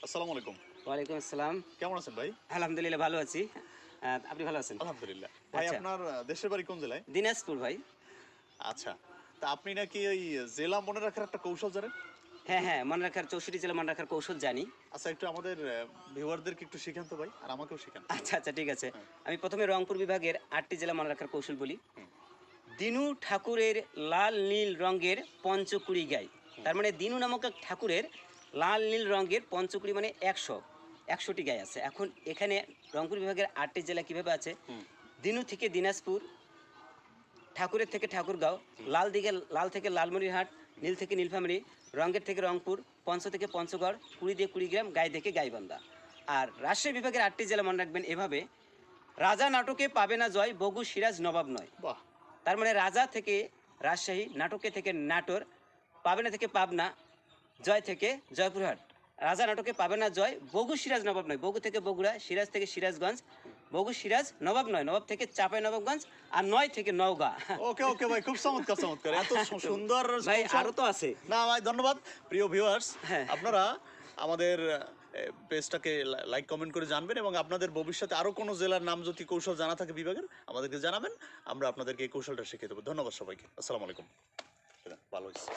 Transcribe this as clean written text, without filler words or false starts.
আসসালামু আলাইকুম। ওয়ালাইকুম আসসালাম। কেমন আছেন ভাই? আলহামদুলিল্লাহ ভালো আছি। আপনি ভালো আছেন? আলহামদুলিল্লাহ। ভাই আচ্ছা। আপনার দেশের বাড়ি কোন জেলায়? দিনাজপুর ভাই। আচ্ছা। তা আপনি নাকি ওই জেলা মনে রাখার একটা কৌশল জানেন? হ্যাঁ, হ্যাঁ, মনে রাখার ৬৪ জেলা মনে রাখার কৌশল জানি। আচ্ছা একটু আমাদের ভিউয়ারদেরকে একটু শিখান তো ভাই আর আমাকেও শিখান। আচ্ছা, আচ্ছা ঠিক আছে। হ্যাঁ। আমি ১ম এ রংপুর বিভাগের ৮ টি জেলা মনে রাখার কৌশল বলি। হুম, দিনু ঠাকুরের লাল নীল রঙের পঞ্চকুড়ি গাই। হুম, তার মানে দিনু নামক এক ঠাকুরের লাল নীল রঙের পঞ্চকুড়ি মানে ১০০, ১০০টি গাই আছে। এখন এখানে রংপুর বিভাগের ৮ টি জেলা কিভাবে আছে? হুম, দিনু থেকে দিনাজপুর, ঠাকুরের থেকে ঠাকুরগাঁও, হুম, লাল থেকে লালমনিরহাট, নীল থেকে নীলফামারী, রঙ্গের থেকে রংপুর, পঞ্চ থেকে পঞ্চগড়, কুড়ি দিয়ে কুড়িগ্রাম, গাই থেকে গাইবান্ধা। আর রাজশাহী বিভাগের ৮টি জেলা মনে রাখবেন এভাবে: রাজা নাটকে পাবে না জয়, বগু সিরাজ নবাব নয়। বাহ! তার মানে রাজা থেকে রাজশাহী, নাটকে থেকে নাটোর, পাবনা থেকে পাবনা, জয় থেকে জয়পুরহাট। রাজা নাটকে পাবে না জয়, বগু সিরাজ নবাব নয়, বগু থেকে বগুড়া, সিরাজ থেকে সিরাজগঞ্জ, বগু সিরাজ নবাব নয়, নবাব থেকে চাঁপাই নবাবগঞ্জ, আর নয় থেকে নওগাঁ। ওকে, ওকে ভাই খুব চমৎকার, চমৎকার। এত সুন্দর ভাই কৌশল। আরো তো আছে। না ভাই ধন্যবাদ। প্রিয় ভিউয়ার্স, হ্যাঁ। আপনারা আমাদের পেজটাকে লাইক কমেন্ট করে জানবেন এবং আপনাদের ভবিষ্যতে আরো কোনো জেলার নাম যদি কৌশল জানা থাকে বিভাগের আমাদেরকে জানাবেন। আমরা আপনাদেরকে এই কৌশলটা শিখিয়ে দেবো। ধন্যবাদ সবাইকে। আসসালামু আলাইকুম। ভালো হয়েছে।